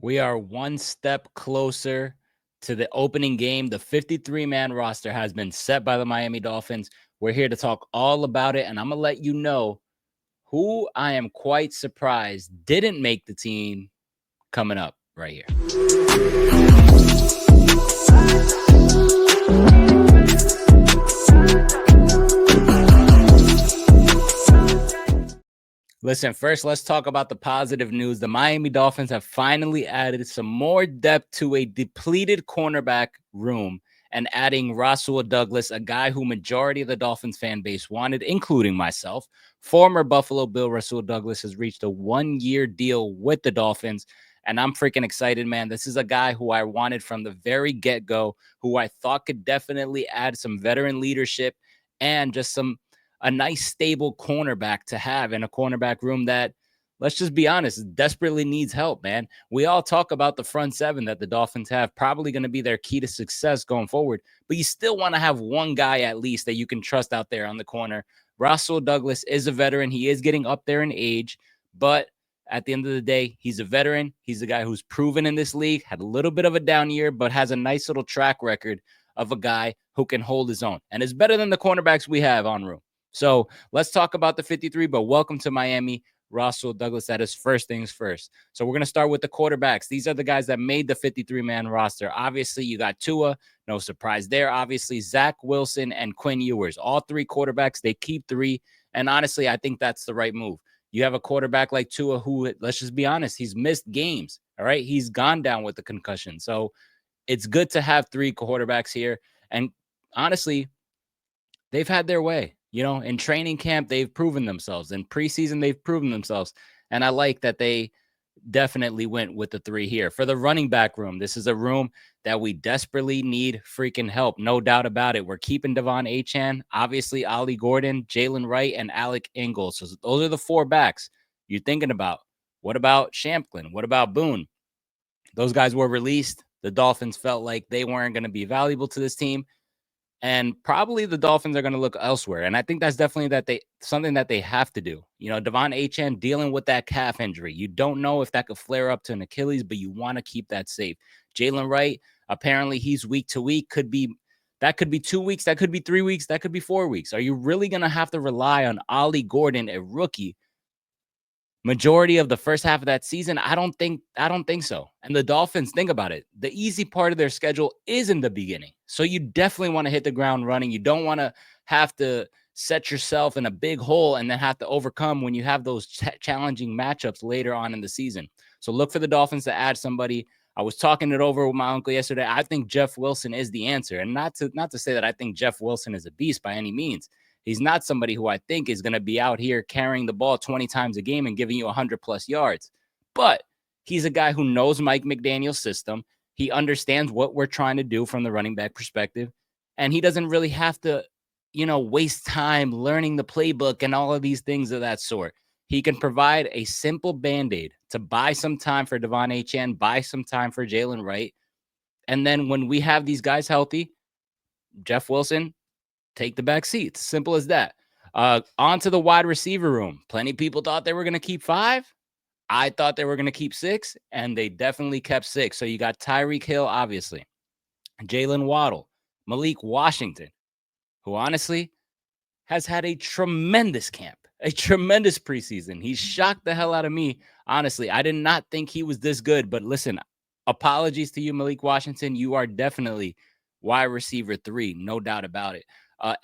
We are one step closer to the opening game. The 53-man roster has been set by the Miami Dolphins. We're here to talk all about it, and I'm going to let you know who I am quite surprised didn't make the team coming up right here. Listen, first, let's talk about the positive news. The Miami Dolphins have finally added some more depth to a depleted cornerback room and adding Rasul Douglas, a guy who majority of the Dolphins fan base wanted, including myself. Former Buffalo Bill Rasul Douglas has reached a one-year deal with the Dolphins, and I'm freaking excited, man. This is a guy who I wanted from the very get-go, who I thought could definitely add some veteran leadership and just a nice stable cornerback to have in a cornerback room that, let's just be honest, desperately needs help, man. We all talk about the front seven that the Dolphins have, probably going to be their key to success going forward, but you still want to have one guy at least that you can trust out there on the corner. Rasul Douglas is a veteran. He is getting up there in age, but at the end of the day, he's a veteran. He's a guy who's proven in this league, had a little bit of a down year, but has a nice little track record of a guy who can hold his own and is better than the cornerbacks we have on room. So let's talk about the 53, but welcome to Miami, Rasul Douglas. That is first things first. So we're going to start with the quarterbacks. These are the guys that made the 53-man roster. Obviously, you got Tua, no surprise there. Obviously, Zach Wilson and Quinn Ewers, all three quarterbacks. They keep three. And honestly, I think that's the right move. You have a quarterback like Tua who, let's just be honest, he's missed games. All right. He's gone down with the concussion. So it's good to have three quarterbacks here. And honestly, they've had their way. In training camp, they've proven themselves. In preseason, they've proven themselves. And I like that they definitely went with the three here. For the running back room, this is a room that we desperately need freaking help. No doubt about it. We're keeping Devon Achane, obviously Ollie Gordon, Jalen Wright, and Alec Ingold. So those are the four backs you're thinking about. What about Shamplin? What about Boone? Those guys were released. The Dolphins felt like they weren't going to be valuable to this team. And probably the Dolphins are going to look elsewhere. And I think that's definitely something that they have to do. Devon Achane dealing with that calf injury. You don't know if that could flare up to an Achilles, but you want to keep that safe. Jalen Wright, apparently he's week to week. That could be 2 weeks. That could be 3 weeks. That could be 4 weeks. Are you really going to have to rely on Ollie Gordon, a rookie, majority of the first half of that season? I don't think so. And the Dolphins, think about it. The easy part of their schedule is in the beginning. So you definitely want to hit the ground running. You don't want to have to set yourself in a big hole and then have to overcome when you have those challenging matchups later on in the season. So look for the Dolphins to add somebody. I was talking it over with my uncle yesterday. I think Jeff Wilson is the answer. And not to say that I think Jeff Wilson is a beast by any means. He's not somebody who I think is going to be out here carrying the ball 20 times a game and giving you 100+ yards. But he's a guy who knows Mike McDaniel's system. He understands what we're trying to do from the running back perspective. And he doesn't really have to, waste time learning the playbook and all of these things of that sort. He can provide a simple Band-Aid to buy some time for Devon Achane, buy some time for Jalen Wright. And then when we have these guys healthy, Jeff Wilson, take the back seats. Simple as that. On to the wide receiver room. Plenty of people thought they were going to keep 5. I thought they were going to keep 6, and they definitely kept 6. So you got Tyreek Hill, obviously, Jalen Waddle, Malik Washington, who honestly has had a tremendous camp, a tremendous preseason. He shocked the hell out of me. Honestly, I did not think he was this good. But listen, apologies to you, Malik Washington. You are definitely wide receiver 3, no doubt about it.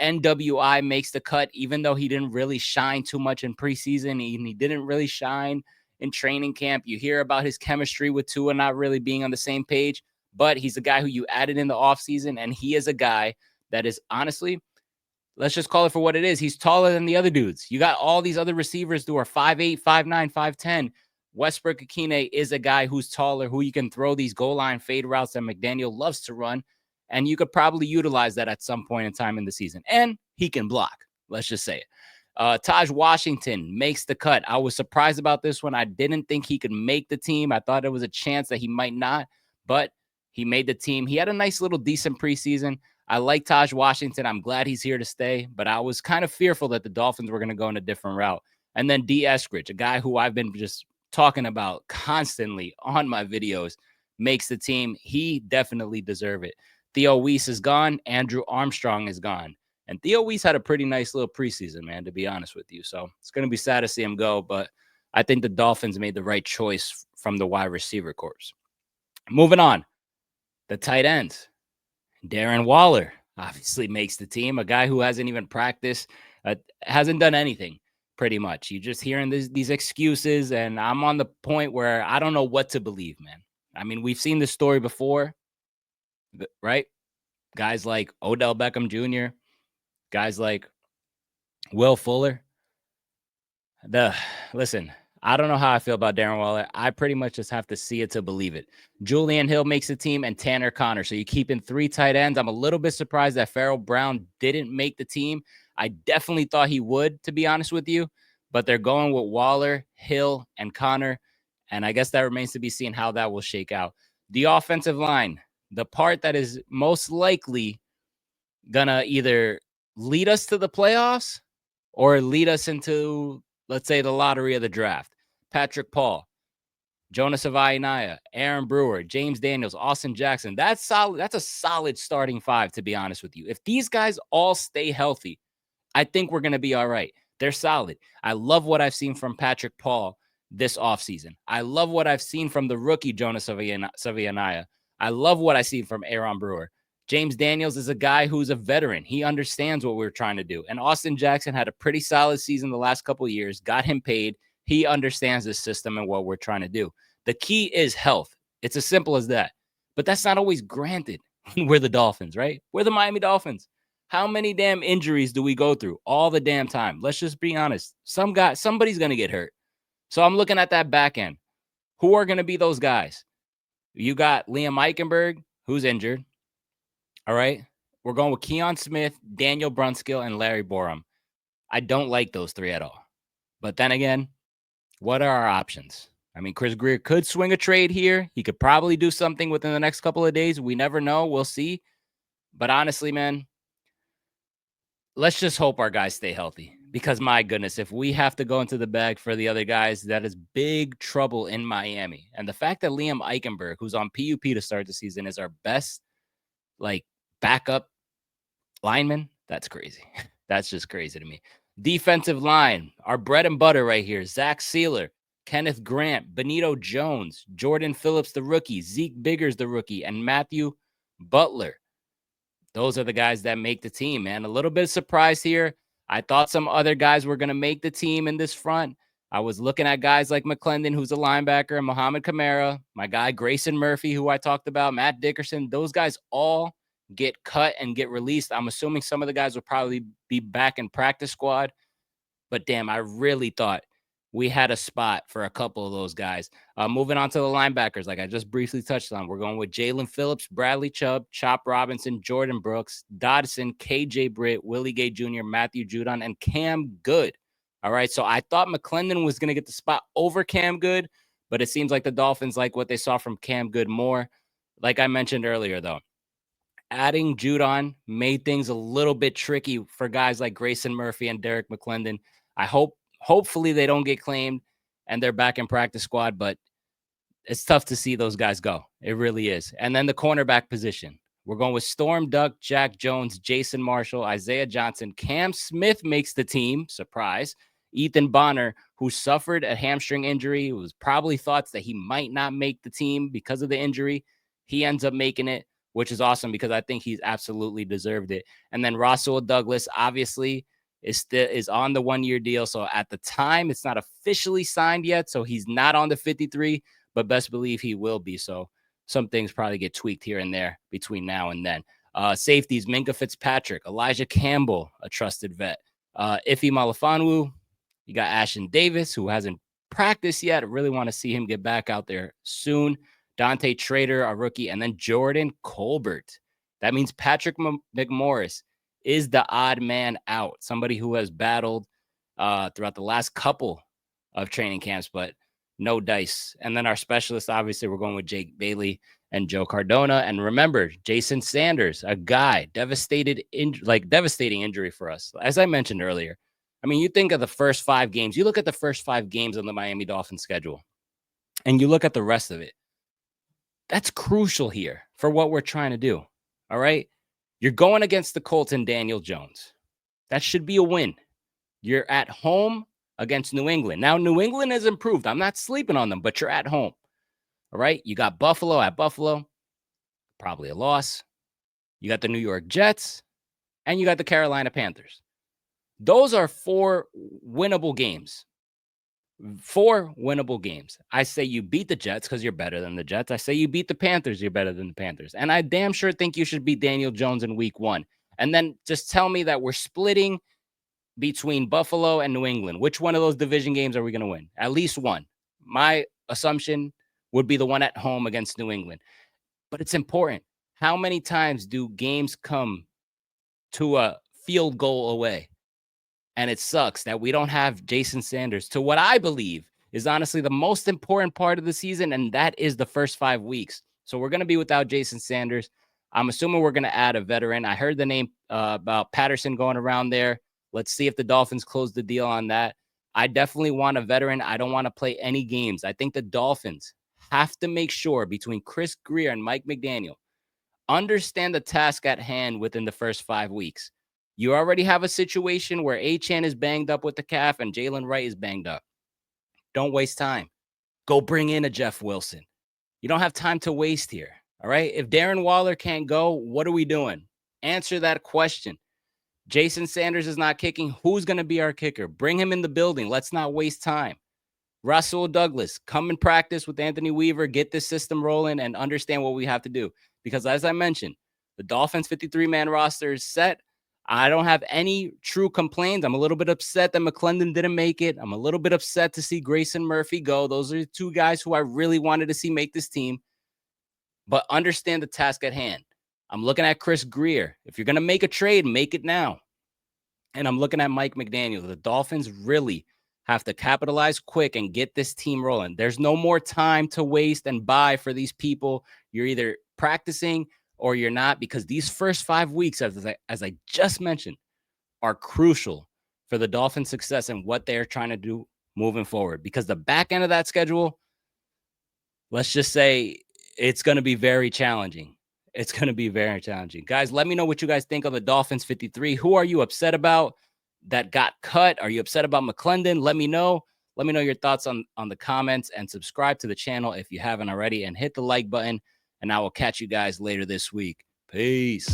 NWI makes the cut, even though he didn't really shine too much in preseason. He didn't really shine in training camp. You hear about his chemistry with Tua not really being on the same page, but he's a guy who you added in the offseason, and he is a guy that is honestly, let's just call it for what it is. He's taller than the other dudes. You got all these other receivers who are 5'8", 5'9", 5'10". Westbrook Akine is a guy who's taller, who you can throw these goal line fade routes that McDaniel loves to run. And you could probably utilize that at some point in time in the season. And he can block. Let's just say it. Taj Washington makes the cut. I was surprised about this one. I didn't think he could make the team. I thought there was a chance that he might not, but he made the team. He had a nice little decent preseason. I like Taj Washington. I'm glad he's here to stay, but I was kind of fearful that the Dolphins were going to go in a different route. And then D. Eskridge, a guy who I've been just talking about constantly on my videos, makes the team. He definitely deserve it. Theo Weiss is gone. Andrew Armstrong is gone. And Theo Weiss had a pretty nice little preseason, man, to be honest with you. So it's going to be sad to see him go, but I think the Dolphins made the right choice from the wide receiver corps. Moving on, the tight ends. Darren Waller obviously makes the team, a guy who hasn't even practiced, hasn't done anything pretty much. You're just hearing these excuses, and I'm on the point where I don't know what to believe, man. I mean, we've seen this story before, right? Guys like Odell Beckham Jr., guys like Will Fuller. Listen, I don't know how I feel about Darren Waller. I pretty much just have to see it to believe it. Julian Hill makes the team and Tanner Connor. So you keep in 3 tight ends. I'm a little bit surprised that Farrell Brown didn't make the team. I definitely thought he would, to be honest with you. But they're going with Waller, Hill, and Connor. And I guess that remains to be seen how that will shake out. The offensive line, the part that is most likely going to either lead us to the playoffs or lead us into, let's say, the lottery of the draft. Patrick Paul, Jonas Avainaya, Aaron Brewer, James Daniels, Austin Jackson. That's solid. That's a solid starting 5, to be honest with you. If these guys all stay healthy, I think we're going to be all right. They're solid. I love what I've seen from Patrick Paul this offseason. I love what I've seen from the rookie Jonas Avainaya. I love what I see from Aaron Brewer. James Daniels is a guy who's a veteran. He understands what we're trying to do. And Austin Jackson had a pretty solid season the last couple of years, got him paid. He understands the system and what we're trying to do. The key is health. It's as simple as that. But that's not always granted. We're the Dolphins, right? We're the Miami Dolphins. How many damn injuries do we go through all the damn time? Let's just be honest. Somebody's going to get hurt. So I'm looking at that back end. Who are going to be those guys? You got Liam Eichenberg, who's injured. All right. We're going with Keon Smith, Daniel Brunskill, and Larry Borum. I don't like those 3 at all. But then again, what are our options? I mean, Chris Greer could swing a trade here. He could probably do something within the next couple of days. We never know. We'll see. But honestly, man, let's just hope our guys stay healthy. Because my goodness, if we have to go into the bag for the other guys, that is big trouble in Miami. And the fact that Liam Eichenberg, who's on PUP to start the season, is our best backup lineman, that's crazy. That's just crazy to me. Defensive line, our bread and butter right here. Zach Sealer, Kenneth Grant, Benito Jones, Jordan Phillips, the rookie, Zeke Biggers, the rookie, and Matthew Butler. Those are the guys that make the team, man. A little bit surprised here. I thought some other guys were going to make the team in this front. I was looking at guys like McClendon, who's a linebacker, and Mohamed Kamara, my guy Grayson Murphy, who I talked about, Matt Dickerson. Those guys all get cut and get released. I'm assuming some of the guys will probably be back in practice squad. But damn, I really thought we had a spot for a couple of those guys. Moving on to the linebackers, like I just briefly touched on, we're going with Jalen Phillips, Bradley Chubb, Chop Robinson, Jordan Brooks, Dodson, KJ Britt, Willie Gay Jr., Matthew Judon, and Cam Good. All right, so I thought McClendon was going to get the spot over Cam Good, but it seems like the Dolphins like what they saw from Cam Good more. Like I mentioned earlier, though, adding Judon made things a little bit tricky for guys like Grayson Murphy and Derek McClendon. Hopefully they don't get claimed and they're back in practice squad, but it's tough to see those guys go. It really is. And then the cornerback position. We're going with Storm Duck, Jack Jones, Jason Marshall, Isaiah Johnson. Cam Smith makes the team. Surprise. Ethan Bonner, who suffered a hamstring injury. It was probably thoughts that he might not make the team because of the injury. He ends up making it, which is awesome because I think he's absolutely deserved it. And then Russell Douglas, obviously, is on the 1-year deal. So at the time, it's not officially signed yet. So he's not on the 53, but best believe he will be. So some things probably get tweaked here and there between now and then. Safeties, Minka Fitzpatrick, Elijah Campbell, a trusted vet. Ife Malifonwu, you got Ashton Davis, who hasn't practiced yet. I really want to see him get back out there soon. Dante Trader, a rookie, and then Jordan Colbert. That means Patrick McMorris is the odd man out, somebody who has battled throughout the last couple of training camps, but no dice. And then our specialists, obviously, we're going with Jake Bailey and Joe Cardona. And remember, Jason Sanders, a guy, devastating injury for us. As I mentioned earlier, I mean, you think of the first 5 games. You look at the first 5 games on the Miami Dolphins schedule. and you look at the rest of it, that's crucial here for what we're trying to do. All right. You're going against the Colts and Daniel Jones. That should be a win. You're at home against New England. Now, New England has improved. I'm not sleeping on them, but you're at home. All right. You got Buffalo at Buffalo, probably a loss. You got the New York Jets, and you got the Carolina Panthers. Those are 4 winnable games. 4 winnable games. I say you beat the Jets because you're better than the Jets. I say you beat the Panthers, you're better than the Panthers. And I damn sure think you should beat Daniel Jones in week 1. And then just tell me that we're splitting between Buffalo and New England. Which one of those division games are we going to win? At least one. My assumption would be the one at home against New England. But it's important. How many times do games come to a field goal away? And it sucks that we don't have Jason Sanders to what I believe is honestly the most important part of the season, and that is the first 5 weeks. So we're going to be without Jason Sanders. I'm assuming we're going to add a veteran. I heard the name about Patterson going around there. Let's see if the Dolphins close the deal on that. I definitely want a veteran. I don't want to play any games. I think the Dolphins have to make sure between Chris Grier and Mike McDaniel understand the task at hand within the first 5 weeks. You already have a situation where Achane is banged up with the calf and Jalen Wright is banged up. Don't waste time. Go bring in a Jeff Wilson. You don't have time to waste here. All right. If Darren Waller can't go, what are we doing? Answer that question. Jason Sanders is not kicking. Who's going to be our kicker? Bring him in the building. Let's not waste time. Rasul Douglas, come and practice with Anthony Weaver, get this system rolling and understand what we have to do. Because as I mentioned, the Dolphins 53-man roster is set. I don't have any true complaints. I'm a little bit upset that McClendon didn't make it. I'm a little bit upset to see Grayson Murphy go. Those are the 2 guys who I really wanted to see make this team. But understand the task at hand. I'm looking at Chris Grier. If you're going to make a trade, make it now. And I'm looking at Mike McDaniel. The Dolphins really have to capitalize quick and get this team rolling. There's no more time to waste and buy for these people. You're either practicing or you're not, because these first 5 weeks, as I just mentioned, are crucial for the Dolphins' success and what they're trying to do moving forward. Because the back end of that schedule, let's just say it's going to be very challenging. It's going to be very challenging. Guys, let me know what you guys think of the Dolphins 53. Who are you upset about that got cut? Are you upset about McClendon? Let me know. Let me know your thoughts on the comments, and subscribe to the channel if you haven't already, and hit the like button. And I will catch you guys later this week. Peace.